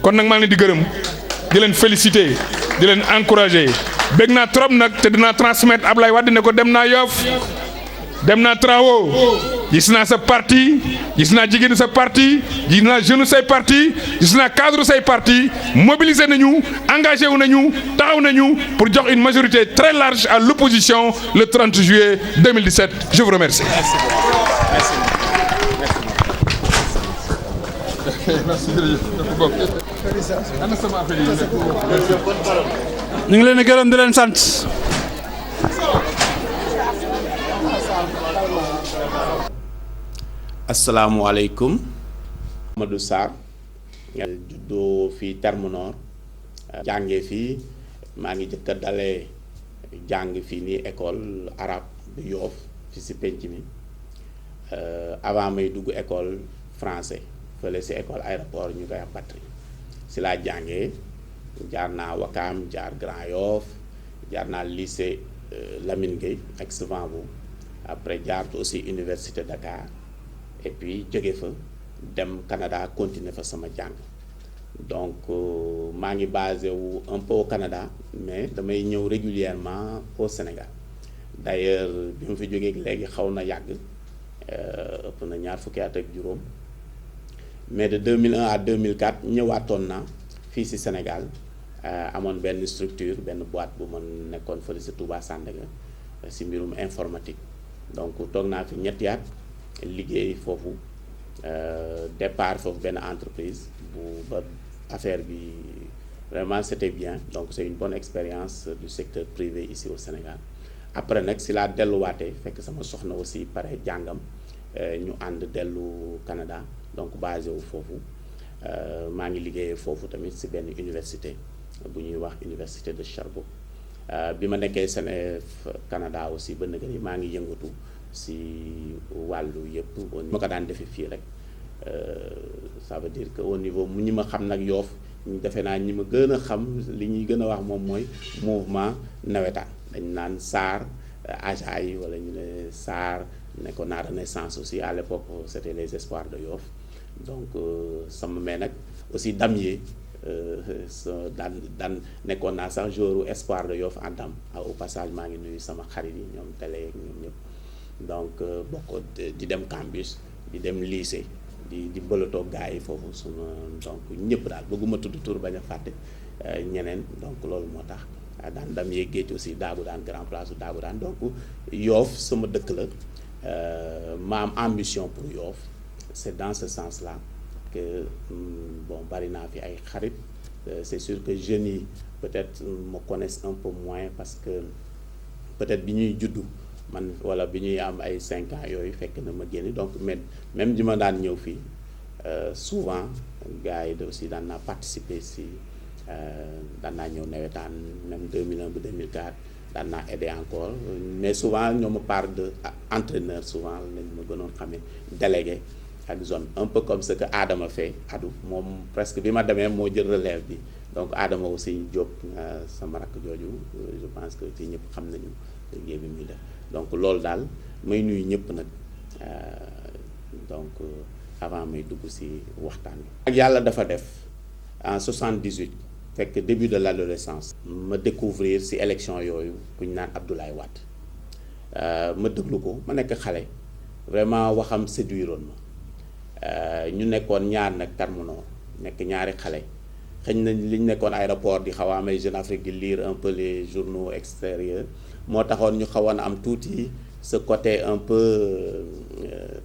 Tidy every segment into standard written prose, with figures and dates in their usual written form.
kon nag maa ngi leen di gërëm di leen féliciter di leen encourager bég naa trop nag te dinaa transmettre Ablaye Wade ne ko dem naa Yoff dem naa Trao gis naa sa parti gis naa jigéenu sa parti gis naa jeune say parti gis naa cadre say parti mobilisé nañu engagé wu nañu taxaw nañu pour jox une majorité très large à l'opposition le 30 juillet 2017 je vous remercie. ñu ngi leen di gërëm di leen sant. asalaamualeykum. Amadou Sarr. juddoo fii Terme Nord. jàngee fii maa ngi jëkk a dalee jàng fii nii école arabe bu Yoff fi si penc mi avant may dugg école français fële si école aéroport ñu koy Patry si laa jàngee jaar naa Wakaam jaar Grand Yoff jaar naa lycée Lamine Gueye ex-Vanvo après jaar aussi université Dakar et puis jóge fa dem Canada continuer fa sama jàng donc maa ngi basé wu un peu au Canada mais damay ñëw régulièrement au Sénégal d'ailleurs bi ma fi jógee léegi xaw na yàgg ëpp na ñaar fukki at ak juróom mais de 2001 à 2004 ñëwaatoon naa fii ci Sénégal amoon benn structure benn boîte bu ma nekkoon fële ci Touba Sandaga ci mbirum informatique donc toog naa fi ñetti at liggéey foofu départ foofu benn entreprise bu ba affaire bi vraiment c'était bien donc c'est une bonne expérience du secteur privé ici au Sénégal après nag si laa delluwaatee fekk sama soxna aussi pare jàngam ñu ànd dellu Canada donc basé wu foofu maa ngi liggéeyee foofu tamit si benn université bu ñuy wax université de Sherbrooke bi ma nekkee Canada aussi ba nëgër yi maa ngi yëngatu si wàllu yëpp ma ko daan defee fii rek ça veut dire que au niveau mu ñi ma xam nag Yoff defe naa ñi ma gën a xam li ñuy gën a wax moom mooy mouvement nawetaan dañ naan SAR Ajaay wala ñu ne SAR nekkoon naa Renaissance aussi à l'époque c'était les espoirs de Yoff donc sama mais nag aussi damier daan nekkoon naa sax joueur espoir de Yoff en dam au passage maa ngi nuyu sama xarit yi ñoom télé ak ñoom ñëpp donc bokk di dem campus di dem lycée di bëlatoo gars yi foofu suma donc ñëpp daal bëgguma tudd tur bañ a fàtte ñeneen donc loolu moo tax daan dam yee géej aussi daagu daan grand place u daagu daan donc Yoff sama dëkk la ma am ambition pour Yoff c'est dans ce sens-là que bon bari naa fi ay xarit c'est sûr que jeunes yi peut-être me connaissent un peu moins parce que peut-être bi ñuy juddu man wala bi ñuy am ay 5 ans yooyu fekk na ma génn donc même di ma daan ñëw fii souvent gars yi aussi daan naa participer si daan naa ñëw nawetaan même 2001 ba 2004 daan naa aider encore mais souvent ñoo ma part de entraîneur souvent lañ ma gënoon xamee délégué ak zone un peu comme ce que Adama fait Adou moom presque bi ma demee moo jël relève bi donc Adama aussi Diop sama rakk jooju je pense que ci ñëpp xam nañu liggéey bi muy def donc loolu daal may nuyu ñëpp nag donc avant may dugg ci waxtaan bi. ak yàlla dafa def en 78 fekk début de l'adolescence ma découvrir ci élection yooyu ku ñu naan Abdoulaye Wade ma déglu ko ma nekk xale vraiment waxam séduiroon ma ñu nekkoon ñaar nag Terme Nord nekk ñaari xale xëy na li ñu nekkoon aéroport di xaw a am ay Jeune Afrique di lire un peu les journaux extérieurs moo taxoon ñu xawoon am tuuti ce côté un peu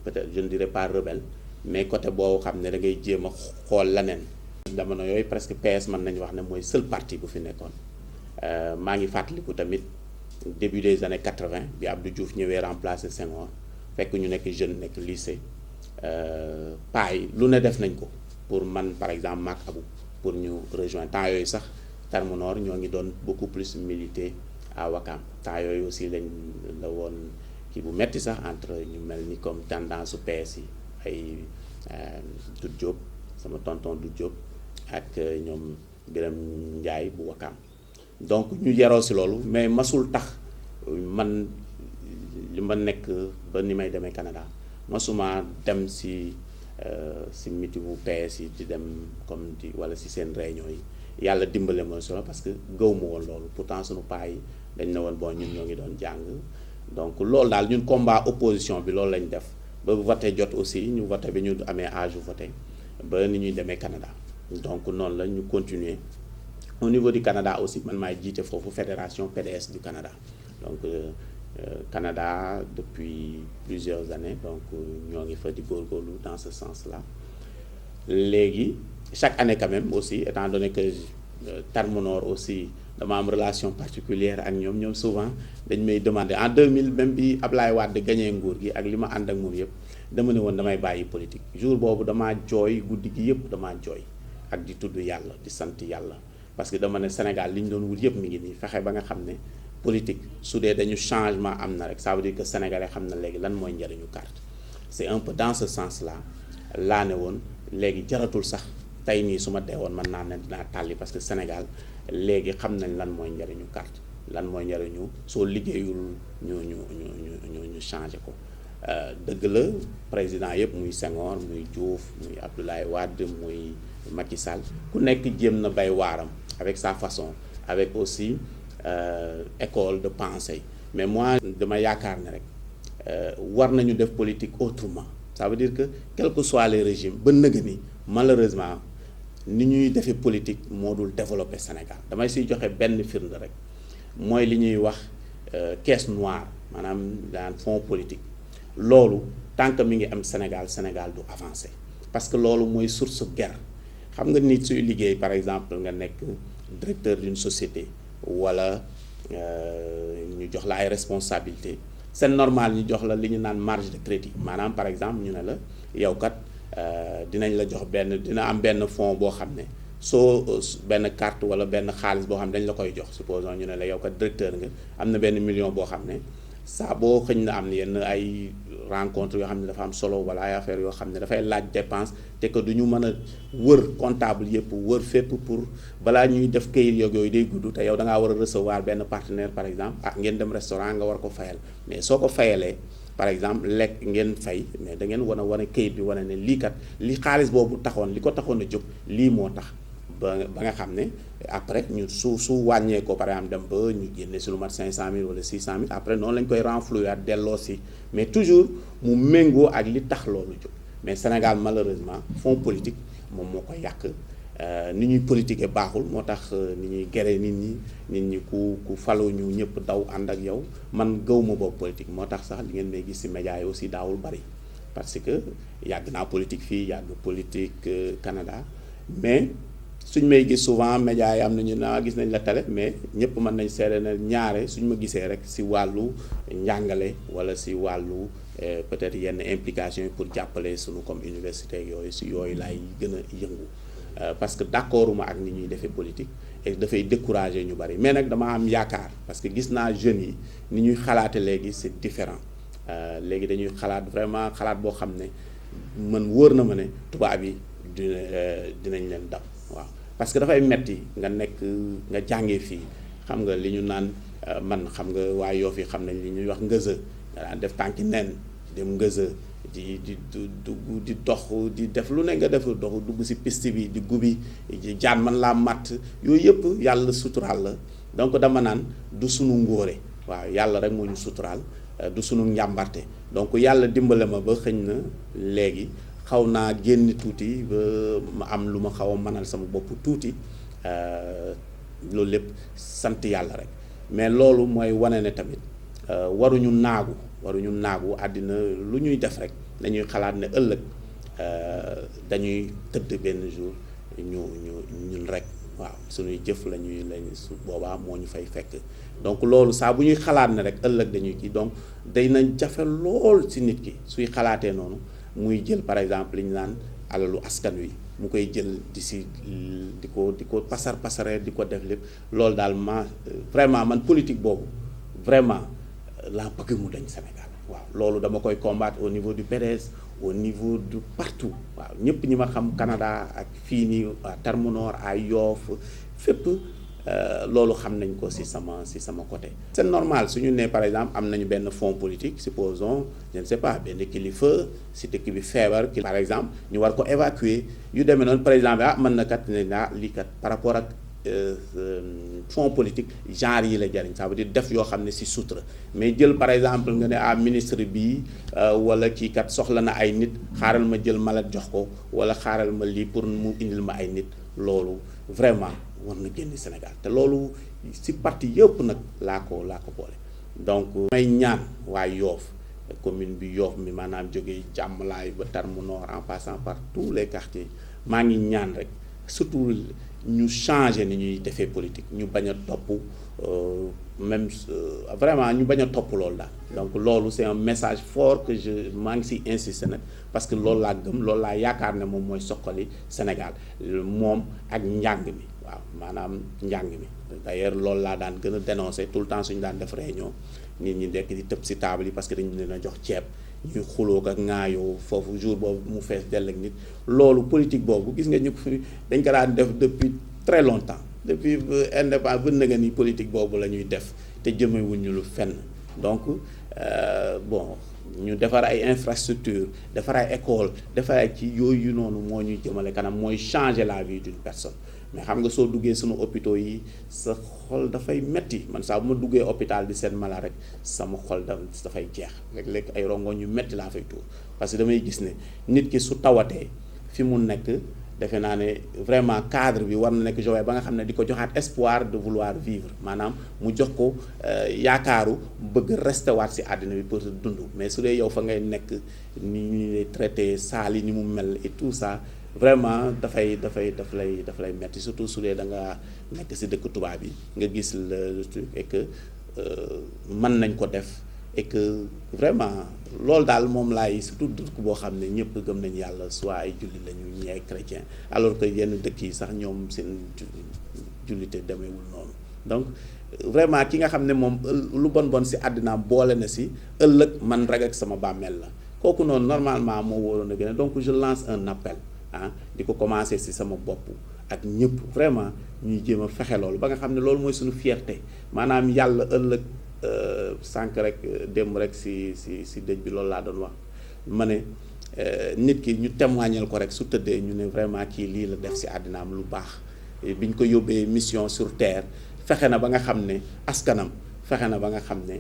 peut-être je ne dirais pas rebelle mais côté boobu xam ne da ngay jéem a xool leneen. jamono yooyu presque PS mën nañu wax ne mooy seul parti bu fi nekkoon maa ngi fàttaliku tamit début des années 80 bi Abdou Diouf ñëwee remplacer Senghor fekk ñu nekk jeune nekk lycée paay lu ne def nañ ko pour man par exemple maak Abou pour ñu rejoindre temps yooyu sax Terme Nord ñoo ngi doon beaucoup plus militer à Wakam temps yooyu aussi lañ la woon kii bu metti sax entre ñu mel ni comme tendance su PS yi ay du Diop sama tonton du Diop ak ñoom Birame Ndiaye bu Wakam donc ñu yaroo si loolu mais masul tax man li ma nekk ba ni may demee Canada masuma dem si si meetingu PS yi di dem comme di wala si seen réunion yi yàlla dimbale ma solo parce que gëw ma woon loolu pourtant sunu paa yi dañ ne woon bon ñun ñoo ngi doon jàng donc loolu daal ñun combat opposition bi loolu lañ def ba voté jot aussi ñu voté bi ñu amee âge voté ba ni ñuy demee Canada donc noonu la ñu continuer au niveau du Canada aussi man maay jiite foofu fédération PDS du Canada donc Canada depuis plusieurs années donc ñoo ngi fa di góorgóorlu dans ce sens-là léegi chaque année quand même aussi étant donné que Terme Nord aussi dama am relation particulière ak ñoom souvent dañ may demander en 2000 même bi Ablaye Wade gagné nguur gi ak li ma ànd ak moom yëpp dama ne woon damay bàyyi politique jour boobu damaa jooy guddi gi yëpp damaa jooy ak di tudd yàlla di sant yàlla parce que dama ne Sénégal li ñu doon wut yëpp mi ngi nii fexe ba nga xam ne politique su dee dañu changement am na rek ça veut dire que sénégalais xam na léegi lan mooy njëriñu carte c'est un peu dans ce sens-là laa ne woon léegi jaratul sax tey nii su ma dee woon mën naa ne dinaa tàlli parce que Sénégal léegi xam nañ lan mooy njëriñu carte lan mooy njëriñu soo liggéeyul ñu changé ko dëgg la président yëpp muy Senghor muy Diouf muy Abdoulaye Wade muy Macky Sall ku nekk jéem na bay waaram avec sa façon avec aussi école de pensée mais moi dama yaakaar ne rek war nañu def politique autrement ça veut dire que quel que soit les régimes ba nëga ni malheureusement ni ñuy defee politique moo dul développer Sénégal damay siy joxe benn firnde rek mooy li ñuy wax caisse noire maanaam daan fonds politique loolu tant que mi ngi am Sénégal du avancer parce que loolu mooy source guerre xam nga nit suy liggéey par exemple nga nekk directeur d'une société wala ñu jox la ay responsabilités c'est normal ñu jox la li ñu naan marge de crédit maanaam par exemple ñu ne la yow kat dinañ la jox dina am benn fonds boo xam ne soo benn carte wala benn xaalis boo xam ne dañ la koy jox supposons ñu ne la yow kat directeur nga am na benn million boo xam ne saa boo xëñ na am yenn ay rencontre yoo xam ne dafa am solo wala ay affaire yoo xam ne dafay laaj dépense te que du ñu mën a wër comptable yëpp wër fépp pour balaa ñuy def këyit yooyu day gudd te yow da ngaa war a recevoir benn partenaire par exemple ngeen dem restaurant nga war ko fayal mais soo ko fayalee par exemple lekk ngeen fay mais da ngeen wane këyit bi wane ne lii kat li xaalis boobu taxoon li ko taxoon a jóg lii moo tax ba nga xam ne après ñu su wàññee ko par exemple dem ba ñu génne si lu mat 500 000 wala 600 000 après noonu lañ koy renflouer delloo si mais toujours mu méngoo ak li tax loolu jóg mais Sénégal malheureusement fonds politique moom moo ko yàq ni ñuy politiquer baaxul moo tax ni ñuy gere nit ñi ku falu ñu ñëpp daw ànd ak yow man gëwuma boobu politique moo tax sax li ngeen may gis ci médias yi aussi daawul bari parce que yàgg naa politique fii yàgg politique Canada mais suñ may gis souvent médias yi am nañu gis nañ la télé mais ñëpp mën nañ seede na ñaare suñ ma gisee rek ci wàllu njàngale walla ci wàllu peut-être yenn implication yi pour jàppale suñu comme université yooyu ci yooyu laay gën a yëngu parce que d'accorduma ak ni ñuy defee politique et dafay décourager ñu bari mais nag dama am yaakaar parce que gis naa jeunes yi ni ñuy xalaate léegi c'est différent léegi dañuy xalaat vraiment xalaat boo xam ne man wóor na ma ne tubaab yi dinañ leen dab waaw parce que dafay metti nga jàngee fii xam nga li ñu naan man xam nga waa Yoff yi xam nañ li ñuy wax ngëza nga daan def tànki nen dem ngëza di dugg di dox di def lu ne nga def dox dugg ci piste bi di gubi jaan man laa matt yooyu yëpp yàlla suturaal la donc dama naan du sunu ngóore waaw yàlla rek moo ñu suturaal du sunu njàmbarte donc yàlla dimbale ma ba xëñ na léegi xaw naa génn tuuti ba ma am lu ma xaw a mënal sama bopp tuuti loolu lépp sant yàlla rek mais loolu mooy wane ne tamit waruñu naagu àddina lu ñuy def rek dañuy xalaat ne ëllëg dañuy tëdd benn jour ñun rek waaw suñuy jëf lañuy su boobaa moo ñu fay fekk donc loolu saa bu ñuy xalaat ne rek ëllëg dañuy kii donc day na jafe lool ci nit ki suy xalaatee noonu muy jël par exemple li ñu naan alalu askan wi mu koy jël di ko pasaree di ko def lépp loolu daal vraiment man politique boobu vraiment laa bëgg mu dañ Sénégal waaw loolu dama koy combattre au niveau du PDS au niveau de partout waaw ñëpp ñi ma xam Canada ak fii nii à Terme Nord à Yoff fépp loolu xam nañ ko ci sama côté. C'est normal su ñu nee par exemple am nañu benn fonds politique supposons je ne sais pas benn kilifa ci dëkk bi feebar ki par exemple ñu war ko évacuer yu demee noonu par exemple mën na kat ne lii kat par rapport ak fonds politique genre yi la jariñ ça veut dire def yoo xam ne ci sutura mais jël par exemple nga ne ministre bii wala kii kat soxla na ay nit xaaral ma jël malat jox ko wala xaaral ma lii pour mu indil ma ay nit loolu vraiment war na génn Sénégal te loolu ci parti yëpp nag laa ko boole donc may ñaan waa Yoff commune bi Yoff mi maanaam jógee Jàmmalaay ba Terme Nord en passant par tous les quartiers maa ngi ñaan rek surtout ñu changer ni ñuy defee politique ñu bañ a topp même vraiment ñu bañ a topp loolu daal donc loolu c'est un message fort que maa ngi ci insister nag parce que loolu laa gëm loolu laa yaakaar ne moom mooy soqali Sénégal moom ak njàng mi waaw maanaam njàng mi d'ailleurs loolu laa daan gën a dénoncer tout le temps suñu daan def réunion nit ñi nekk di tëb ci table yi parce que dañu leen a jox ceeb ñuy xuloo ak ŋaayoo foofu jour boobu mu fees dell ak nit loolu politique boobu gis nga ñu dañ ko daan def depuis très longtemps depuis indépendance bën na nga ni politique boobu la ñuy def te jëmewuñu lu fenn donc bon ñu defar ay infrastructure defar ay école defar ay ci yooyu noonu moo ñuy jëmale kanam mooy changer la vie d'une personne mais xam nga soo duggee sunu hôpitaux yi sa xol dafay metti man saa bu ma duggee hôpital di seen mala rek sama xol dafay jeex léeg-léeg ay rongoñ yu metti laa fay tuur parce que damay gis ne nit ki su tawatee fi mu nekk defe naa ne vraiment cadre bi war na nekk joxe ba nga xam ne di ko joxaat espoir de vouloir vivre maanaam mu jox ko yaakaaru bëgg rester waat ci àddina bi pour dund mais su dee yow fa ngay nekk ni ñu lay traité saal yi ni mu mel et tout ça vraiment daf lay metti surtout su dee da nga nekk ci dëkk tubaab yi nga gis le truc et que mën nañ ko def et que vraiment loolu daal moom laay surtout dëkk boo xam ne ñëpp gëm nañ yàlla soit ay jullit lañu ñi ay chrétien alors que yenn dëkk yi sax ñoom seen jullite demeewul noonu donc vraiment ki nga xam ne moom lu bon ci àddinaam boole na ci ëllëg man rek ak sama bàmmeel la kooku noonu normalement moo waroon a gën a donc je lance un appel di ko commencer ci sama bopp ak ñëpp vraiment ñuy jéem a fexe loolu ba nga xam ne loolu mooy suñu fierté maanaam yàlla ëllëg sànq rek démb rek ci dëj bi loolu laa doon wax ma ne nit ki ñu témoignel ko rek su tëddee ñu ne vraiment kii lii la def ci àddinaam lu baax bi ñu ko yóbbee mission sur terre fexe na ba nga xam ne askanam fexe na ba nga xam ne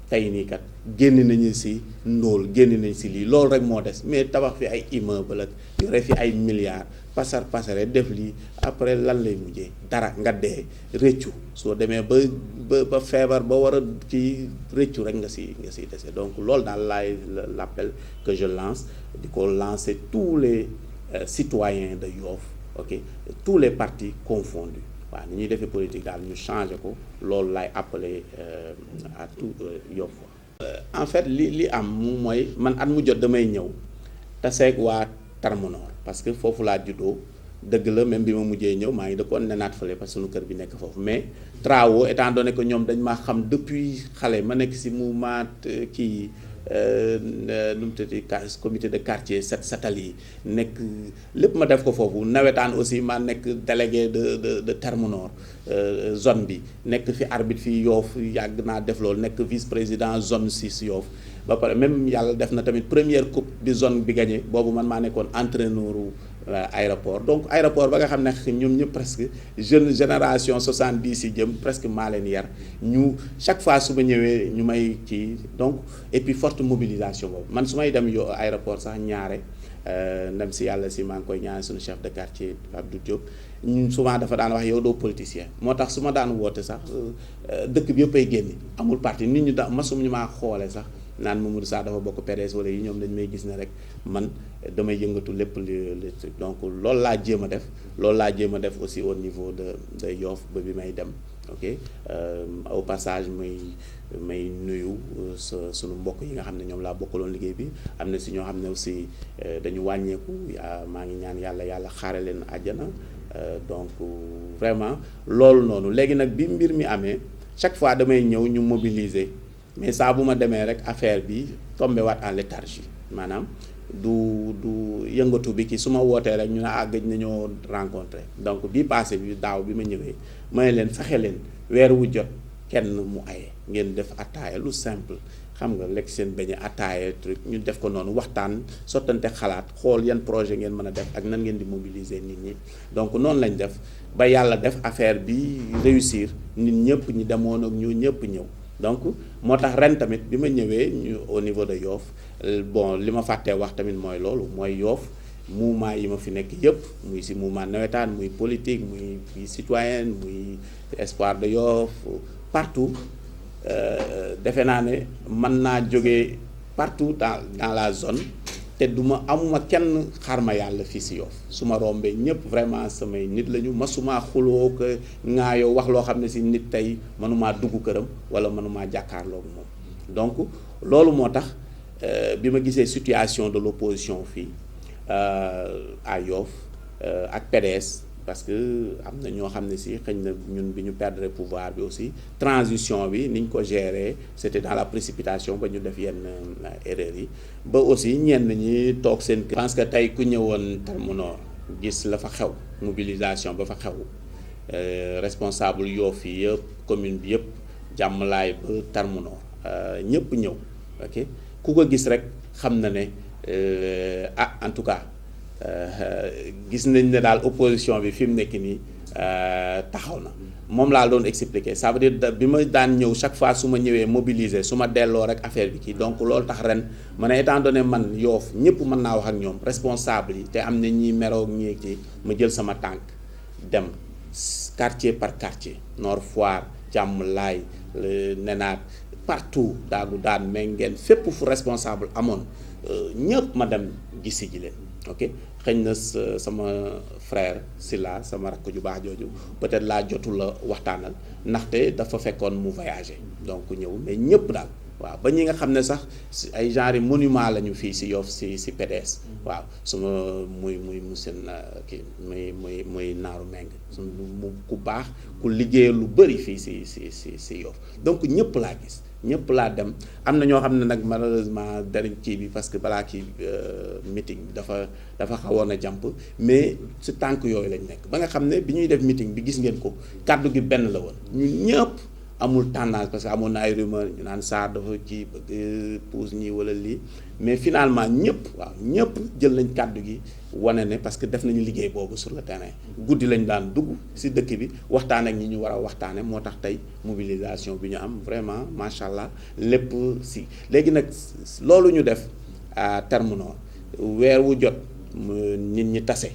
tey nii kat génn nañu ci ndóol génn nañ ci lii loolu rek moo des mais tabax fi ay immeuble ak yore fi ay milliards pasare def lii après lan lay mujjee dara nga dee rëccu soo demee ba feebar ba war a ci rëccu rek nga ci dese donc loolu daal laay l'appel que je lance di ko lancer tous les citoyens de Yoff ok tous les partis confondus waaw ni ñuy defee politique daal ñu changé ko loolu laay appeler à tout Yoff en fait li am moom mooy man at mu jot damay ñëw taseeg waa Terme Nord parce que foofu laa juddoo dëgg la même bi ma mujjee ñëw maa ngi dëkkoon nenaat fële parce que sunu kër bi nekk foofu mais travaux étant donné que ñoom dañ maa xam depuis xale ma nekk ci mouvement kii nu mu tuddati comité de quartier Satali nekk lépp ma def ko foofu nawetaan aussi ma nekk délégué de Terme Nord zone bi nekk fi arbitre fi Yoff yàgg naa def loolu nekk vice président zone 6 Yoff ba pare même yàlla def na tamit première coupe bi zone bi gagné boobu man maa nekkoon entraîneur aéroport donc aéroport ba nga xam ne ñoom ñëpp presque jeune génération 70 yi jëm presque maa leen yar ñu chaque fois su ma ñëwee ñu may kii donc et puis forte mobilisation boobu man su may dem aéroport sax ñaare ndem si yàlla si maa ngi koy ñaane suñu chef de quartier Abdou Diop ñun souvent dafa daan wax yow doo politicien moo tax su ma daan woote sax dëkk bi yëpp ay génn amul parti nit ñu da masum ñu maa xoole sax naan Mamadou Sarr dafa bokk PDS wala yi ñoom dañ may gis ne rek man damay yëngatu lépp le truc donc loolu laa jéem a def loolu laa jéem a def aussi au niveau de Yoff ba bi may dem ok au passage may nuyu sunu mbokk yi nga xam ne ñoom laa bokkaloon liggéey bi am na si ñoo xam ne aussi dañu wàññeeku maa ngi ñaan yàlla xaare leen àjjana donc vraiment loolu noonu léegi nag bi mbir mi amee chaque fois damay ñëw ñu mobiliser mais saa bu ma demee rek affaire bi tombé waat en léthargie maanaam du yëngatu bi ki su ma wootee rek ñu ne gëj nañoo rencontré donc bii passé bi daaw bi ma ñëwee ma ne leen fexe leen weer wu jot kenn mu aye ngeen def attaaya lu simple xam nga lekk seen beñe attaaya truc ñu def ko noonu waxtaan sottante xalaat xool yan projet ngeen mën a def ak nan ngeen di mobiliser nit ñi donc noonu lañ def ba yàlla def affaire bi réussir nit ñëpp ñi demoon ak ñu ñëpp ñëw donc moo tax ren tamit bi ma ñëwee ñu au niveau de Yoff bon li ma fàttee wax tamit mooy loolu mooy Yoff mouvement yi ma fi nekk yëpp muy si mouvement nawetaan muy politique muy citoyenne muy espoir de Yoff partout defe naa ne mën naa jógee partout dans la zone te amuma kenn xarma yàlla fii si Yoff su ma rombee ñëpp vraiment samay nit lañu masuma xuloo ko ŋaayoo wax loo xam ne si nit tey mënumaa dugg këram wala mënumaa jàkkaarloog moom donc loolu moo tax bi ma gisee situation de l'opposition fii à Yoff ak PDS parce que am na ñoo xam ne si xëy na ñun bi ñu perdre pouvoir bi aussi transition bi ni ñu ko gérer c'était dans la précipitation ba ñu def yenn erreurs yi ba aussi ñenn ñi toog seen kër. Je pense que tey ku ñëwoon Termonor gis la fa xew mobilisation ba fa xew responsable Yoff yi yëpp commune bi yëpp Jàmmalaay ba Termonor ñëpp ñëw ok ku ko gis rek xam na ne en tout cas gis nañ ne daal opposition bi fi mu nekk nii taxaw na moom laa doon expliquer ça veut dire bi ma daan ñëw chaque fois su ma ñëwee mobiliser su ma delloo rek affaire bi kii donc loolu tax ren ma ne étant donné man Yoff ñëpp mën naa wax ak ñoom responsable yi te am na ñi meroog ñi ci ma jël sama tànk dem quartier par quartier Nord Foire Jàmmalaay Nenaat partout daan Mengen fépp fu responsable amoon ñëpp ma dem gisi ji leen ok xëy na sama frère Silla sama rakk ju baax jooju peut-être laa jotu la waxtaanal ndaxte dafa fekkoon mu voyager donc ñëw mais ñëpp daal waaw ba ñi nga xam ne sax ay genre monument lañu fii si Yoff si PDS waaw suma muy monsieur kii muy Naaru Meng mu ku baax ku liggéey lu bëri fii si Yoff donc ñëpp laa gis ñëpp laa dem am na ñoo xam ne nag malheureusement dariñ kii bi parce que balaa kii meeting bi dafa xawoon a jàmp mais si tànk yooyu lañ nekk ba nga xam ne bi ñuy def meeting bi gis ngeen ko kàddu gi benn la woon ñun ñëpp amul tendance parce que amoon na ay rumeur ñu naan Sarr dafa kii bëgg pousse ñii wala lii mais finalement ñëpp jël nañ kàddu gi wane ne parce que def nañu liggéey boobu sur le terrain guddi lañ daan dugg si dëkk bi waxtaan ak ñi ñu war a waxtaane moo tax tey mobilisation bi ñu am vraiment macha allah lépp si léegi nag loolu ñu def à Termonor weer wu jot nit ñi tase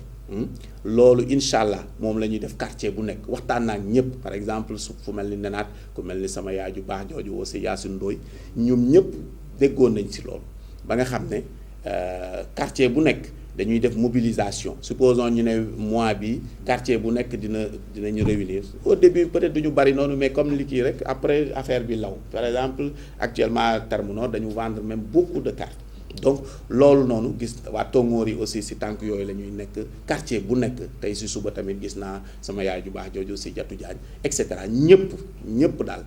loolu incha allah moom la ñuy def quartier bu nekk waxtaan naa ak ñëpp par exemple su fu mel ni Nenaat ku mel ni sama yaay ju baax jooju aussi Yacine Ndoye ñoom ñëpp déggoon nañ si loolu ba nga xam ne quartier bu nekk dañuy def mobilisation supposons ñu ne mois bi quartier bu nekk dinañu réunir au début peut-être duñu bari noonu mais comme li kii rek après affaire bi law par exemple actuellement Termonor dañu vendre même beaucoup de cartes donc loolu noonu gis waa Tongoor yi aussi si tànk yooyu la ñuy nekk quartier bu nekk tey si suba tamit gis naa sama yaay ju baax jooju si Jatu Jaañ et cetera ñëpp daal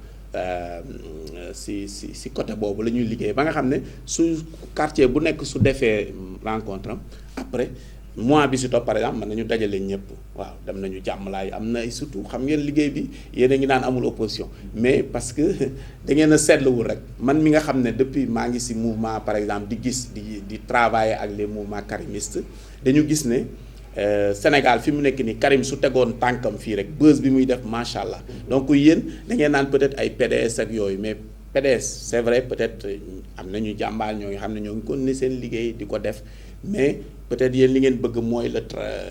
si côté boobu la ñuy liggéey ba nga xam ne su quartier bu nekk su defee rencontre am après mois bi si topp par exemple mën nañu dajale ñëpp waaw dem nañu Jàmmalaay am na surtout xam ngeen liggéey bi yéen a ngi naan amul opposition mais parce que da ngeen a seetluwul rek man mi nga xam ne depuis maa ngi si mouvement par exemple di gis di travailler ak les mouvements karimistes dañu gis ne Sénégal fi mu nekk nii Karim su tegoon tànkam fii rek buzz bi muy def macha allah donc yéen da ngeen naan peut-être ay PDS ak yooyu mais PDS c'est vrai peut-être am nañu jàmbaar ñoo ngi xam ne ñoo ngi continuer seen liggéey di ko def mais peut-être yéen li ngeen bëgg mooy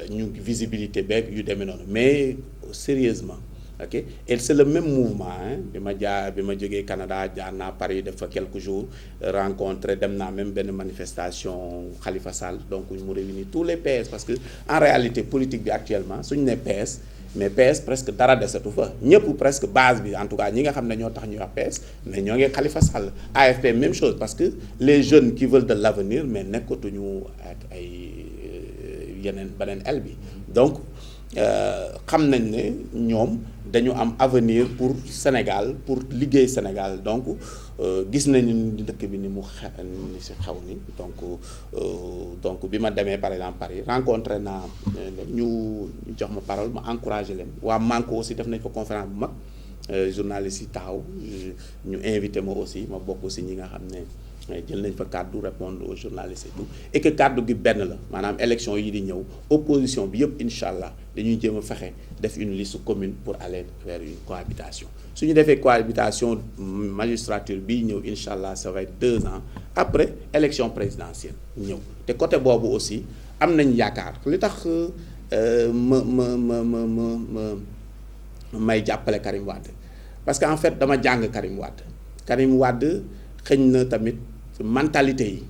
ñu visibilité beeg yu demee noonu mais sérieusement ok et c'est le même mouvement bi ma jógee Canada jaar naa Paris def fa quelques jours rencontré dem naa même benn manifestation Khalifa Sall donc mu réunir tous les PS parce que en réalité politique bi actuellement suñu ne PS mais PS presque dara desatu fa ñëpp presque base bi en tout cas ñi nga xam ne ñoo tax ñuy wax PS mais ñoo ngi Khalifa Sall AFP même chose parce que les jeunes qui veulent de l'avenir mais nekkatuñu ak ay yeneen beneen el bi donc xam nañ ne ñoom dañu am avenir pour Sénégal pour liggéey Sénégal donc gis nañu ni dëkk bi ni mu ni si xaw ni donc bi ma demee par exemple Paris rencontré naa ñu jox ma parole ma encouragé leen waa Manko aussi def nañ ko conférence bu mag journalistes yi taxaw ñu invité ma aussi ma bokk aussi ñi nga xam ne jël nañ fa kàddu répondre aux journalistes et tout et que kàddu gi benn la maanaam élection yi di ñëw opposition bi yëpp incha allah dañuy jéem a fexe def une liste commune pour aller vers une cohabitation su ñu defee cohabitation magistrature bii ñëw incha allah ça va être 2 ans après élection présidentielle ñëw te côté boobu aussi am nañ yaakaar li tax may jàppale Karim Wade parce que en fait dama jàng Karim Wade xëñ na tamit mentalité yi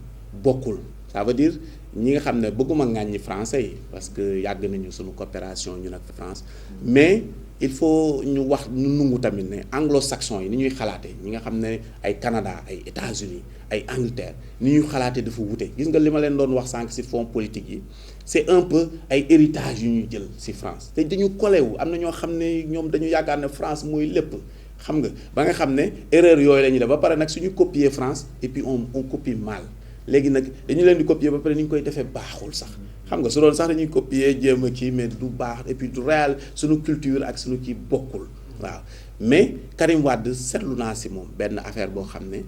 bokkul ça veut dire ñi nga xam ne bëgguma ŋàññi français yi parce que yàgg nañu suñu coopération ñu nag France mais il faut ñu wax ñu nungu tamit ne anglo-saxon yi ni ñuy xalaatee ñi nga xam ne ay Canada ay États-Unis ay Angleterre ni ñuy xalaatee dafa wute gis nga li ma leen doon wax sànq ci fonds politique yi c'est un peu ay héritage yu ñuy jël ci France te dañu collé wu am na ñoo xam ne ñoom dañu yaakaar ne France mooy lépp xam nga ba nga xam ne erreur yooyu la ñuy def ba pare nag suñu copier France et puis on copie mal léegi nag dañu leen di copier ba pare ni ñu koy defee baaxul sax xam nga su doon sax dañuy copier jéem a kii mais du baax et puis du réel suñu culture ak suñu kii bokkul waaw mais Karim Wade seetlu naa ci moom benn affaire boo xam ne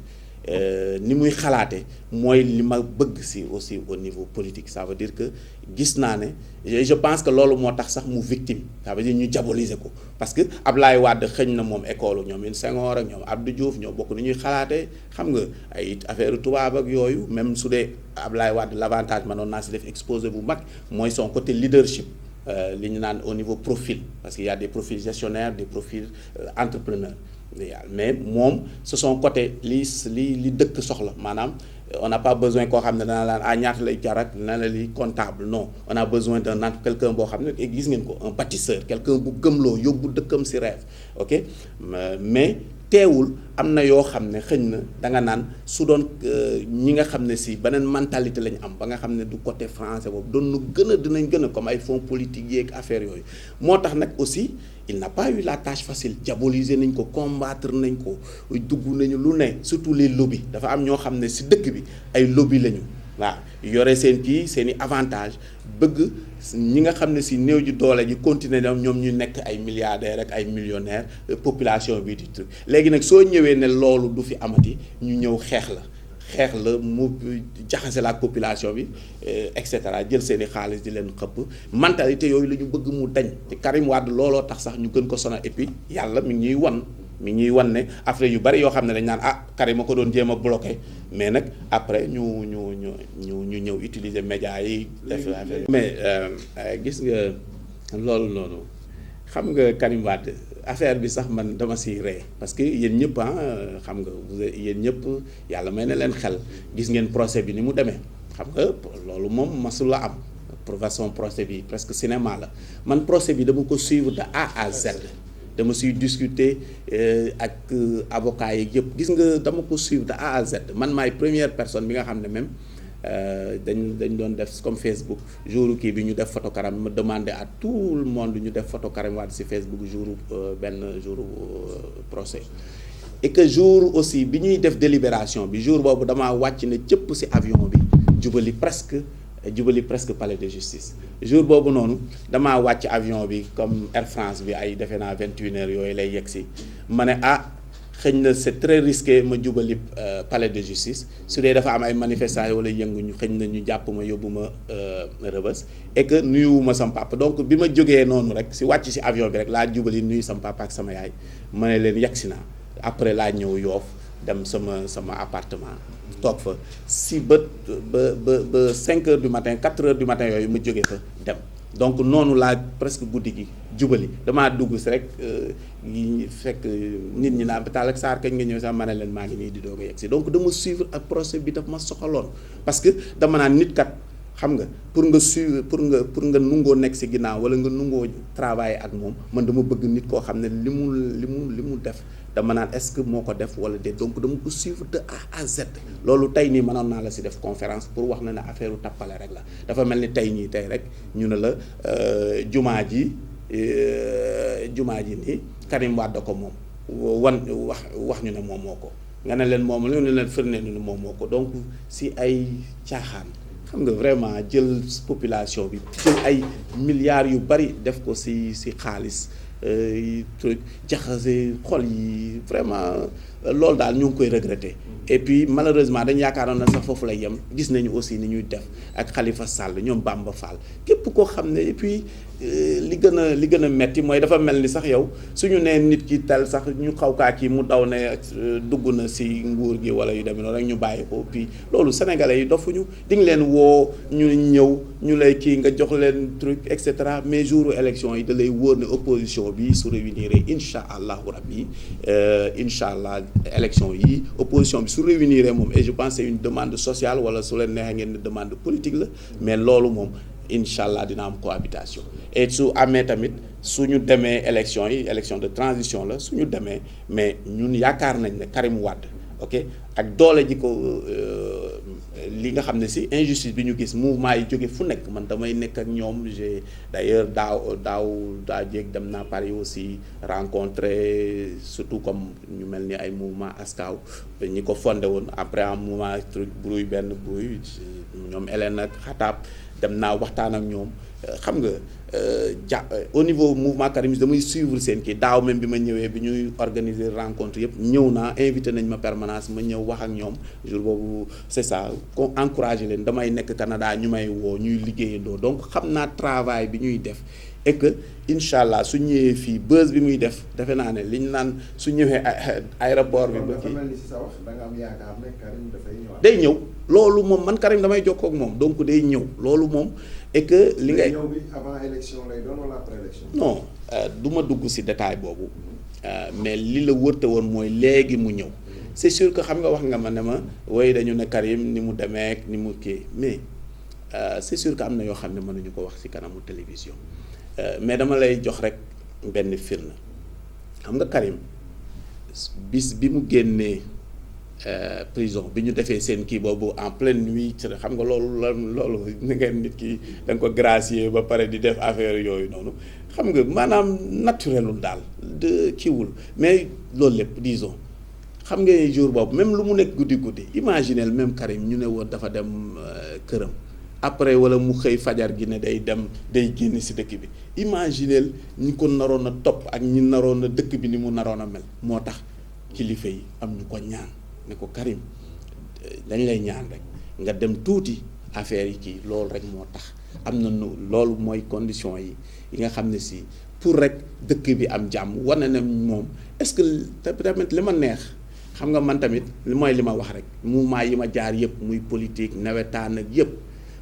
ni muy xalaate mooy li ma bëgg ci aussi au niveau politique ça veut dire que gis naa ne je pense que loolu moo tax sax mu victime ça veut dire ñu diaboliser ko parce que Ablaye Wade xëñ na moom école ñoom in Senghor ak ñoom Abdou Diouf ñoo bokk ni ñuy xalaatee xam nga ay affaire tubaab ak yooyu même su dee Ablaye Wade l'avantage manoon naa ci def exposé bu mag mooy son côté leadership li ñu naan au niveau profil parce qu'il y a des profils gestionnaires des profils entrepreneurs mais moom ce sont côté li dëkk soxla maanaam on n'a pas besoin koo xam ne dana laan ñaata lay jar ak na la li comptable non on a besoin d'un quelqu'un boo xam ne gis ngeen ko un bâtisseur quelqu'un bu gëmloo yóbbu dëkkam ci rêve ok mais teewul am na yoo xam ne xëñ na da nga naan su doon ñi nga xam ne ci beneen mentalité lañu am ba nga xam ne du côté français boobu doon nu dinañ gën a comme ay fonds politiques yeeg affaire yooyu moo tax nag aussi il n'a pas eu la tâche facile diaboliser nañ ko combattre nañ ko dugg nañu lu ne surtout les lobbies dafa am ñoo xam ne ci dëkk bi ay lobby lañu waaw yore seen kii seen i avantage bëgg ñi nga xam ne ci néew ji doole ji continuer ñoom ñu nekk ay milliardaires ak ay millionnaires population bi di truc léegi nag soo ñëwee ne loolu du fi amati ñu ñëw xeex la mu jaxase la population bi et cetera jël seen i xaalis di leen xëpp mentalité yooyu la ñu bëgg mu dañ te Karim Wade looloo tax sax ñu gën ko sonal et puis yàlla mi ngi ñuy wan ne affaire yu bari yoo xam ne dañ naan Karim a ko doon jéem a bloqué mais nag après ñu ñëw utiliser médias yi def affaire mais gis nga loolu noonu xam nga Karim Wade affaire bi sax man dama siy ree parce que yéen ñëpp xam nga yéen ñëpp yàlla may na leen xel gis ngeen procès bi ni mu demee xam nga loolu moom masul la am façon procès bi presque cinéma la man procès bi dama ko suivre de A à Z dama siy discuter ak avocat yi yëpp gis nga dama ko suivre de A à Z man maay première personne bi nga xam ne même dañ doon def comme Facebook jour kii bi ñu def photo Karim ma demandé à tout le monde ñu def photo Karim Wade ci Facebook benn jour procès et que jour aussi bi ñuy def délibération bi jour boobu damaa wàcc ne cëpp ci avion bi jubali presque palais de justice jour boobu noonu damaa wàcc avion bi comme Air France bi ay defe naa 21h yooyu lay yegg si ma ne xëñ na c'est très risqué ma jubali palais de justice su dee dafa am ay manifestations wala yëngu ñu xëñ na ñu jàpp ma yóbbu ma Rebeuss et que nuyuwuma sama papa donc bi ma jógee noonu rek si wàcc si avion bi rek laa jubali nuyu sama papa ak sama yaay ma ne leen yegg si naa après laa ñëw Yoff dem sama appartement toog fa si ba 5 heures du matin 4 heures du matin yooyu ma jógee fa dem donc noonu laa presque guddi gi jubali damaa dugg si rek fekk nit ñi naan Talla Sarr kañ nga ñëw sax ma ne leen maa ngi nii di doog a yegg si donc dama suivre ak procès bi daf ma soxaloon parce que dama naan nit kat xam nga pour nga nungoo nekk si ginnaaw wala nga nungoo travailler ak moom man dama bëgg nit koo xam ne li mu def dama naan est-ce que moo ko def wala de donc dama ko suivre de A à Z. loolu tey nii mënoon naa la si def conférence pour wax na ne affaire u tappale rek la dafa mel ni tey rek ñu ne la jumaa ji nii Karim Wade ko moom wax ñu ne moom moo ko nga ne leen moom lu ne leen firnde ni moom moo ko donc si ay caaxaan xam nga vraiment jël population bi jël ay milliards yu bari def ko si xaalis truc jaxase xol yi vraiment loolu daal ñu ngi koy regretter. et puis malheureusement dañu yaakaaroon na sax foofu lay yem gis nañu aussi ni ñuy def ak Khalifa Sall ñoom Bamba Fall képp koo xam ne et puis li gën a metti mooy dafa mel ni sax yow suñu nee nit ki tel sax ñu xaw kaa kii mu daw ne dugg na si nguur gi wala yu demee noonu rek ñu bàyyi ko puis loolu sénégalais yi dofuñu di nga leen woo ñu ñëw ñu lay kii nga jox leen truc et cetera mais jouru élection yi da lay wóor ne opposition bi su réunir incha allahu rabbi incha allah élection yi opposition bi su réunir moom et je pense c'est une demande sociale wala su leen neexee ngeen ne demande politique la mais loolu moom incha allah dina am cohabitation et su amee tamit suñu demee élection yi élection de transition la suñu demee mais ñun yaakaar nañ ne Karim Wade ok ak doole ji ko li nga xam ne si injustice bi ñu gis mouvement yi jóge fu nekk man damay nekk ak ñoom j'ai d'ailleurs daaw jéeg dem naa Paris aussi rencontré surtout comme ñu mel ni ay mouvement askaw ñi ko fondé woon après un mouvement truc bruit ñoom Hélène ak Xataab dem naa waxtaan ak ñoom xam nga au niveau mouvement Karimiste damay suivre seen kii daaw même bi ma ñëwee bi ñuy organiser rencontre yëpp ñëw naa invité nañ ma permanence ma ñëw wax ak ñoom jour boobu c'est ça ko encouragé leen damay nekk Canada ñu may woo ñuy liggéeyandoo donc xam naa travail bi ñuy def et que incha allah su ñëwee fii buzz bi muy def defe naa ne liñ naan su ñëwee aéroport bi. ba kii da nga am yaakaar ne Karim dafay ñëwaat. day ñëw loolu moom man Karim damay jokkoo ak moom donc day ñëw loolu moom et que li ngay. ñëw bi avant élection lay doon wala après élection. non du ma dugg ci détail boobu mais li la wërte woon mooy léegi mu ñëw c'est sûr que xam nga wax nga ma ne ma woy dañu ne Karim ni mu demee ni mu kii mais c'est sûr que am na yoo xam ne mënuñu ko wax ci kanamu télévision. mais dama lay jox rek benn firnde xam nga Karim bis bi mu génnee prison bi ñu defee seen kii boobu en pleine nuit xam nga loolu ni ngeen nit ki da nga ko gracier ba pare di def affaire yooyu noonu xam nga maanaam naturelul daal de kiiwul mais loolu lépp disons xam nga jour boobu même lu mu nekk guddi imaginel même Karim ñu ne woon dafa dem këram après wala mu xëy fajar gi ne day génn ci dëkk bi imagineel ñi ko naroon a topp ak ñi naroon a dëkk bi ni mu naroon a mel moo tax kilifa yi am ñu ko ñaan ne ko Karim dañ lay ñaan rek nga dem tuuti affaire yi kii loolu rek moo tax am na loolu mooy condition yi nga xam ne si pour rek dëkk bi am jàmm wane na moom est-ce que tamit li ma neex xam nga man tamit mooy li ma wax rek mouvement yi ma jaar yëpp muy politique nawetaan ak yëpp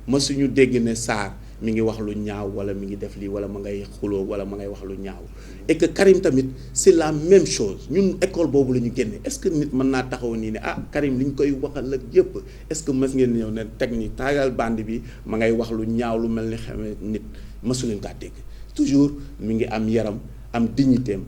ma suñu dégg ne Sarr mi ngi wax lu ñaaw wala mi ngi def lii wala ma ngay xuloo wala ma ngay wax lu ñaaw et que Karim tamit c'est la même chose ñun école boobu la ñu génne est-ce que nit mën naa taxaw nii ne Karim li ñu koy waxal ak yëpp est-ce que mës ngeen ñëw ne technique taagal bande bi ma ngay wax lu ñaaw lu mel ni xamee nit mësu leen kaa dégg toujours mi ngi am yaram am dignitéem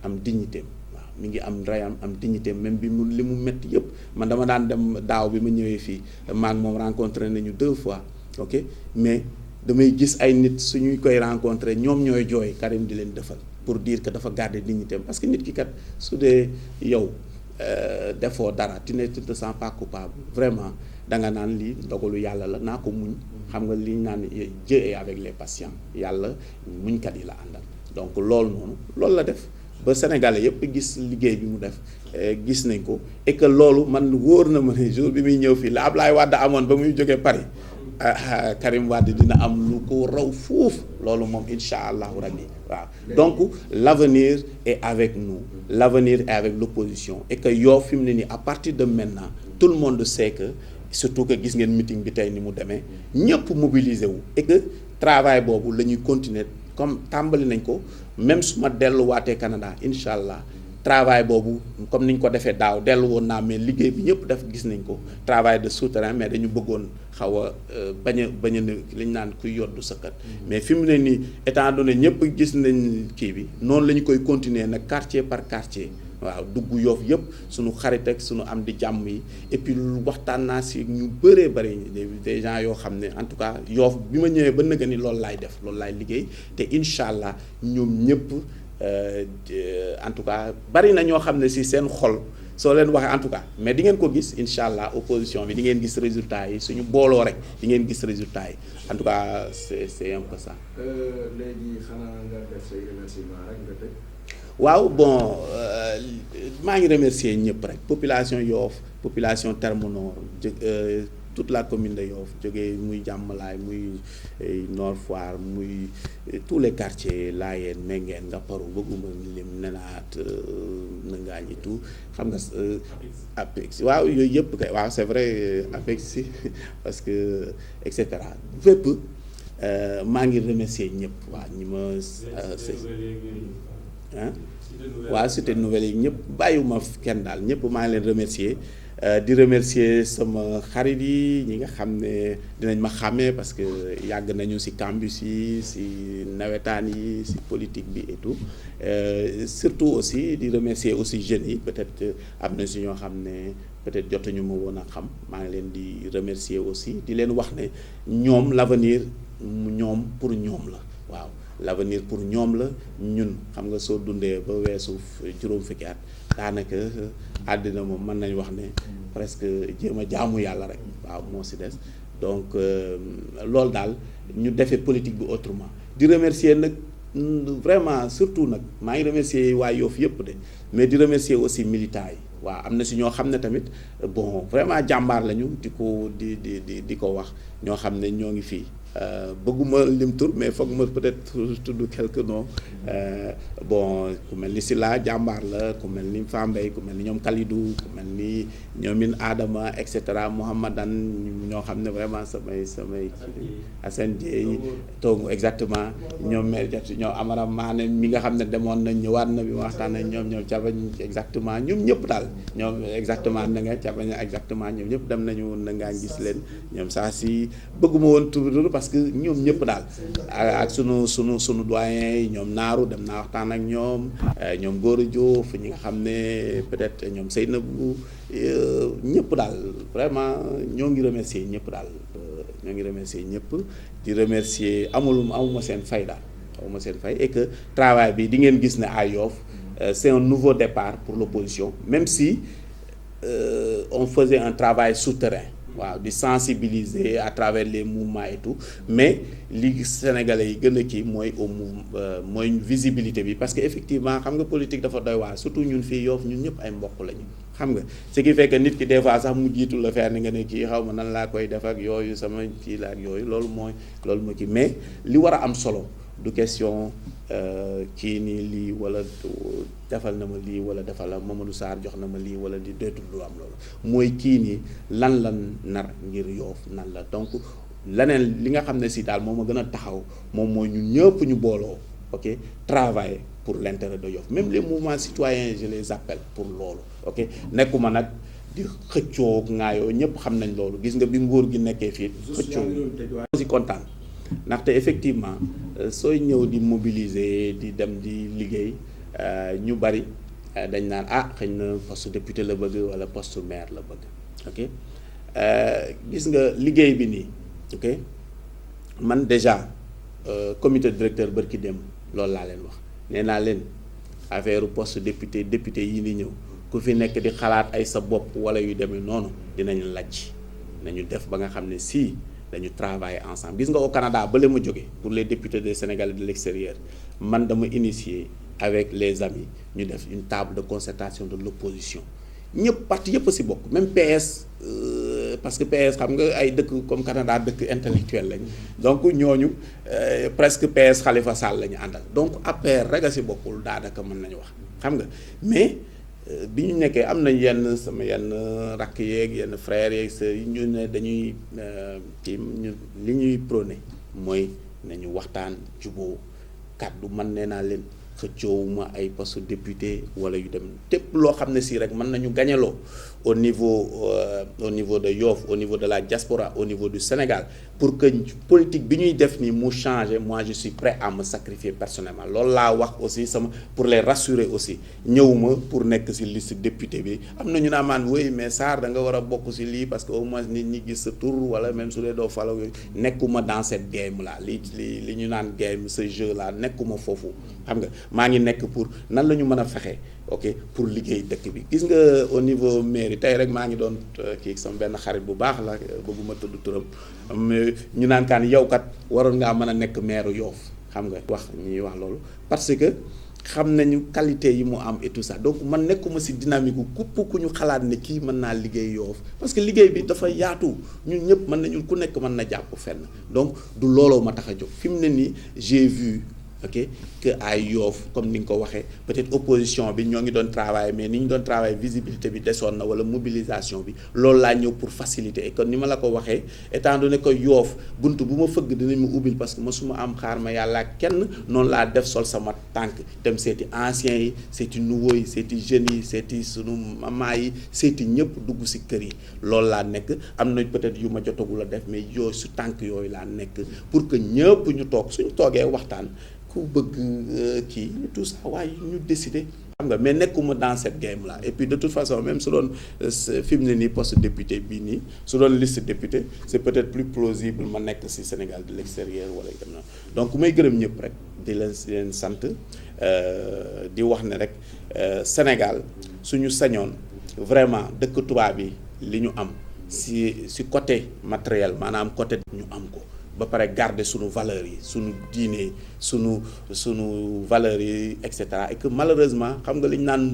waaw mi ngi am rayam am dignitéem même bi mu li mu métti yëpp man dama daan dem daaw bi ma ñëwee fii maak moom rencontré nañu 2 fois ok mais damay gis ay nit suñuy koy rencontrer ñoom ñooy jooy Karim di leen defal pour dire que dafa garder dignité parce que nit ki kat su dee yow defoo dara tu ne te sens pas coupable vraiment danga naan lii ndogalu yàlla la naa ko muñ xam nga li ñu naan Dieu est avec les patients yàlla muñkat yi la àndal donc loolu noonu loolu la def ba Sénégalais yëpp gis liggéey bi mu def gis nañ ko et que loolu man wóor na ma ne jour bi muy ñëw fii la Ablaye Wade amoon ba muy jógee Paris Karim Wade dina am lu ko raw foofu loolu moom incha allahu rabbi waaw donc l'avenir est avec nous l'avenir est avec l'opposition et que Yoff fi mu ne nii à partir de maintenant tout le monde sait que surtout que gis ngeen meeting bi tey ni mu demee ñëpp mobiliser wu et que travail boobu la ñuy continuer comme tàmbali nañ ko même su ma delluwaatee Canada incha allah travail boobu comme ni ñu ko defee daaw dellu woon naa mais liggéey bi ñëpp def gis nañ ko travail de souterrain mais dañu bëggoon xaw a bañ a li ñu naan kuy yoddu sëkkat mais fi mu ne nii étant donné ñëpp gis nañ kii bi noonu la ñu koy continuer nag quartier par quartier waaw dugg Yoff yëpp suñu xarit ak suñu am di jàmm yi et puis waxtaan naa si ñu bëree bëri des gens yoo xam ne en tout cas Yoff bi ma ñëwee ba nëga ni loolu laay def loolu laay liggéey te incha allah ñoom ñëpp en tout cas bari na ñoo xam ne si seen xol soo leen waxee en tout cas mais di ngeen ko gis incha allah opposition bi di ngeen gis résultat yi suñu booloo rek di ngeen gis résultat yi en tout cas c'est un peu ça. léegi xanaa nga def say remerciement rek nga tëj. waaw bon maa ngi remercier ñëpp rek population Yoff population Terme Nord toute la commune de Yoff jógee muy Jàmmalaay muy Nord Foire muy tous les quartiers Laayeen Mengeen Ngaparou bëgguma lim Nenaat Nëngaañ et tout xam nga Apex waaw yooyu yëpp kay waaw c'est vrai Apex si parce que et cetera fépp maa ngi remercier ñëpp waaw ñi ma waaw Cité Nouvelle yi ñëpp bàyyiwuma kenn daal ñëpp maa ngi leen remercier di remercier sama xarit yi ñi nga xam ne dinañ ma xàmmee parce que yàgg nañu ci campus yi ci nawetaan yi ci politique bi et tout surtout aussi di remercier aussi jeunes yi peut-être am na ci ñoo xam ne peut-être jotuñu ma woon a xam maa ngi leen di remercier aussi di leen wax ne ñoom l'avenir ñoom pour ñoom la waaw l'avenir pour ñoom la ñun xam nga soo dundee ba weesu juróom fukki at daanaka àddina moom mën nañ wax ne presque jéem a jaamu yàlla rek waaw moo ci des donc loolu daal ñu defee politique bi autrement di remercier nag vraiment surtout nag maa ngi remercier waa Yoff yëpp de mais di remercier aussi militants yi waaw am na ci ñoo xam ne tamit bon vraiment jàmbaar lañu di ko wax ñoo xam ne ñoo ngi fii bëgguma lim tur mais foog ma peut-être tudd quelques noms bon ku mel ni Sila jàmbaar la ku mel ni Fambaye ku mel ni ñoom Kalidou ku mel ni ñoomin Adama et cetera Mouhamadan ñoo xam ne vraiment samay Assane Dieye toog exactement ñoom ñoom Amara Mané mi nga xam ne demoon nañ ñëwaat na bi ma waxtaan ak ñoom cabañ exactement ñoom ñëpp daal ñoom exactement na nga cabañ exactement ñoom ñëpp dem nañu na ngaa gis leen ñoom saa si bëgguma woon tur parce que ñoom ñëpp daal ak sunu doyen yi ñoom naaru dem naa waxtaan ak ñoom Gora Diouf ñi nga xam ne peut-être ñoom Seynabou ñëpp daal vraiment ñoo ngi remercier ñëpp daal ñoo ngi remercier ñëpp di remercier amuma seen fay daal amuma seen fay et que travail bi di ngeen gis ne à Yoff c'est un nouveau départ pour l'opposition même si on faisait un travail souterrain waaw di sensibiliser à travers les mouvements et tout mais li Sénégalais yi gën a kii mooy mooy visibilité bi parce que effectivement xam nga politique dafa doy waar surtout ñun fii Yoff ñun ñëpp ay mbokk lañu xam nga ce qui fait que nit ki des fois sax mu jiitu la fenn nga ne kii xaw ma nan laa koy def ak yooyu sama kii la ak yooyu loolu mooy kii mais li war a am solo du question kii nii lii wala defal na ma lii wala defal la Mamadou Sarr jox na ma lii wala di dootul du am loolu mooy kii nii lan la nar ngir Yoff nan la donc leneen li nga xam ne si daal moom a gën a taxaw moom mooy ñun ñëpp ñu booloo ok travailler pour l'intérêt de Yoff même les mouvements citoyens je les appelle pour loolu ok nekkuma nag di xëccoo ngaayoo ñëpp xam nañ loolu gis nga bi nguur gi nekkee fii xëccoo si kontaan ndaxte effectivement sooy ñëw di mobiliser di dem di liggéey ñu bari dañ naan xëy na poste député la bëgg wala poste maire la bëgg ok gis nga liggéey bi nii ok man déjà comité directeur bërki dem loolu laa leen wax nee naa leen affaire poste député yi ni ñëw ku fi nekk di xalaat ay sa bopp wala yu demee noonu dinañ lajj nañu def ba nga xam ne si dañu travailler ensemble gis nga au Canada ba la ma jógee pour les députés des Sénégalais de l'extérieur man dama initier avec les amis ñu def une table de concertation de l'opposition ñëpp parti yëpp ci bokk même PS parce que PS xam nga ay dëkk comme Canada dëkk intellectuel lañ donc ñooñu presque PS Khalifa Sall la ñu àndal donc APR rek a ci bokkul daanaka mën nañu wax xam nga mais bi ñu nekkee am nañ sama yenn rakk yeeg yenn frères yeeg sœurs yi ñu ne dañuy li ñuy prôné mooy nañu waxtaan juboo kàddu man nee naa leen xëccoowuma ay poste député wala yu dem tépp loo xam ne si rek mën nañu gañaloo au niveau de Yoff, au niveau de la diaspora, au niveau du Sénégal, pour que politique bi ñuy def ni mu changer, moi je suis prêt à me sacrifier personnellement. Loolu laa wax aussi sama pour les rassurer aussi ñëwuma pour nekk ci liste député bi am na ñu naa maan oui mais Sarr da nga war a bokk ci lii parce que au moins nit ñi gis sa tur wala même su dee doo falo nekkuma dans cette game là li ñu naan game ce jeu là nekkuma foofu xam nga maa ngi nekk pour nan la ñu mën a fexe ok pour liggéey dëkk bi gis nga au niveau mairie tey rek maa ngi doon kii sama benn xarit bu baax la bëgguma tudd turam ñu naan kaan yow kat waroon ngaa mën a nekk maire Yoff xam nga wax ñuy wax loolu parce que xam nañu qualité yi mu am et tout ça donc man nekkuma ci dynamique gu kupp ku ñu xalaat ne kii mën naa liggéey Yoff parce que liggéey bi dafa yaatu ñun ñëpp mën nañu ku nekk mën na jàpp fenn donc du looloo ma tax a jóg fi mu ne nii j'ai vu ok que ay Yoff comme ni nga ko waxee peut-être opposition bi ñoo ngi doon travailler mais ni ñu doon travailler visibilité bi desoon na wala mobilisation bi loolu laa ñëw pour faciliter et kon ni ma la ko waxee étant donné que Yoff buntu bu ma fëgg dinañ ma ubbil parce que ma su ma am xaar ma yàlla kenn noonu laa def sol sama tànk dem seeti anciens yi seeti nouveaux yi seeti jeunes yi seeti sunu maman yi seeti ñëpp dugg ci kër yi loolu laa nekk am na peut-être yu ma jotagul a def mais yooyu su tànk yooyu laa nekk pour que ñëpp ñu toog suñu toogee waxtaan ku bëgg kii tout ça waaye ñu décider xam nga mais nekkuma dans cette game là et puis de toute façon même su doon fi mu ne nii poste député bii nii su doon liste député c'est peut-être plus plausible ma nekk ci Sénégal de l'extérieur wala dem na donc may gërëm ñëpp rek di leen sant di wax ne rek Sénégal suñu sañoon vraiment dëkk tubaab bi li ñu am ci côté matériel maanaam côté ñu am ko ba pare garder sunu valeurs yi sunu diine sunu valeurs yi et cetera et que malheureusement xam nga li ñu naan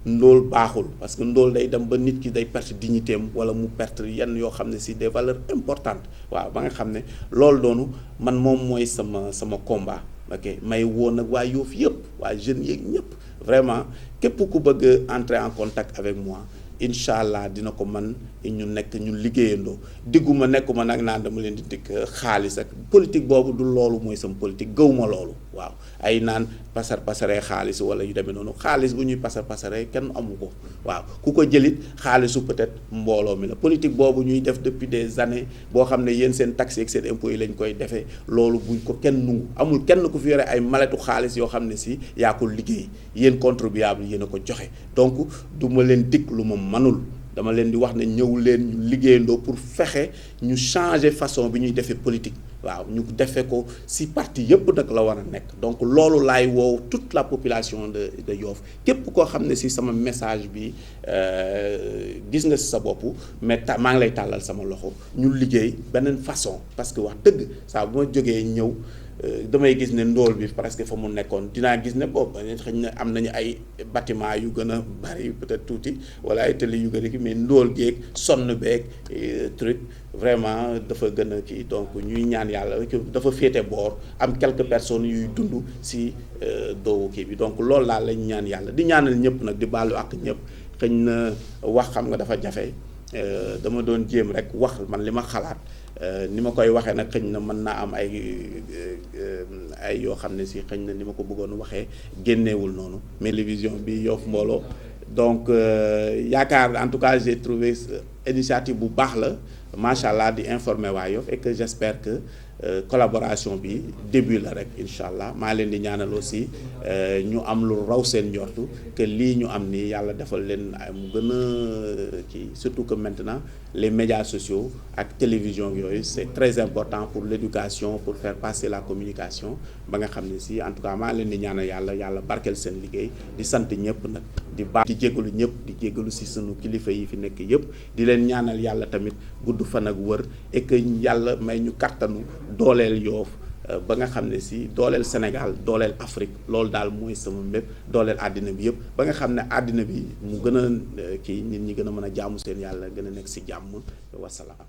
ndóol baaxul parce que ndóol day dem ba nit ki day perte dignité am wala mu perte yenn yoo xam ne ci des valeurs importantes waaw ba nga xam ne loolu doonu man moom mooy sama combat ok may woon nag waa Yoff yëpp waa jeunes yeeg ñëpp vraiment képp ku bëgg entrer en contact avec moi incha allah dina ko man ñu nekk ñu liggéeyandoo digguma nekkuma nag naan dama leen di dikk xaalis ak politique boobu du loolu mooy sama politique gëwuma loolu waaw ay naan pasaree xaalis wala yu demee noonu xaalis bu ñuy pasaree kenn amu ko waaw ku ko jëlit xaalisu peut-être mbooloo mi la politique boobu ñuy def depuis des années boo xam ne yéen seen taxes ak seen impôts yi lañ koy defee loolu buñ ko kenn nungu amul kenn ku fi yore ay maletu xaalis yoo xam ne si yaa ko liggéey yéen contribuable yéen a ko joxe donc du ma leen dikk lu ma manul dama leen di wax ne ñëw leen ñu liggéeyandoo pour fexe ñu changer façon bi ñuy defee politique waaw ñu defee ko ci parti yëpp nag la war a nekk donc loolu laay woow toute la population de Yoff képp koo xam ne ci sama message bi gis nga ci sa bopp mais maa ngi lay tàllal sama loxo ñu liggéey beneen façon parce que wax dëgg saa bu ma jógee ñëw damay gis ne ndóol bi presque fa mu nekkoon dinaa gis ne boobu xëy na am nañu ay bâtiment yu gën a bari peut-être tuuti wala ay télé yu gën a kii mais ndóol geeg sonn beeg truc vraiment dafa gën a kii donc ñuy ñaan yàlla dafa féete boor am quelques personnes yuy dund ci doowu kii bi donc loolu laa lañ ñaan yàlla di ñaanal ñëpp nag di baalu ak ñëpp xëy na wax xam nga dafa jafe dama doon jéem rek wax man li ma xalaat ni ma koy waxee nag xëñ na mën naa am ay yoo xam ne si xëñ na ni ma ko bëggoon waxee génneewul noonu mais télévision bi Yoff Mbollo donc yaakaar en tout cas j'ai trouvé initiative bu baax la macha allah di informer waa Yoff et que j'espère que collaboration bi début la rek incha allah maa leen di ñaanal aussi ñu am lu raw seen njortu que lii ñu am nii yàlla defal leen mu gën a kii surtout que maintenant les médias sociaux ak télévision yooyu c'est très important pour l'éducation pour faire passer la communication ba nga xam ne si en tout cas maa leen di ñaanal yàlla barkeel seen liggéey di sant ñëpp nag di baax di jégalu ñëpp di jégalu si sunu kilifa yi fi nekk yëpp di leen ñaanal yàlla tamit gudd fan ak wër et que yàlla may ñu kattanu dooleel Yoff ba nga xam ne si dooleel Sénégal dooleel Afrique loolu daal mooy sama mbépp dooleel àddina bi yëpp ba nga xam ne àddina bi mu gën a kii nit ñi gën a mën a jaamu seen yàlla gën a nekk si jàmm wasalaam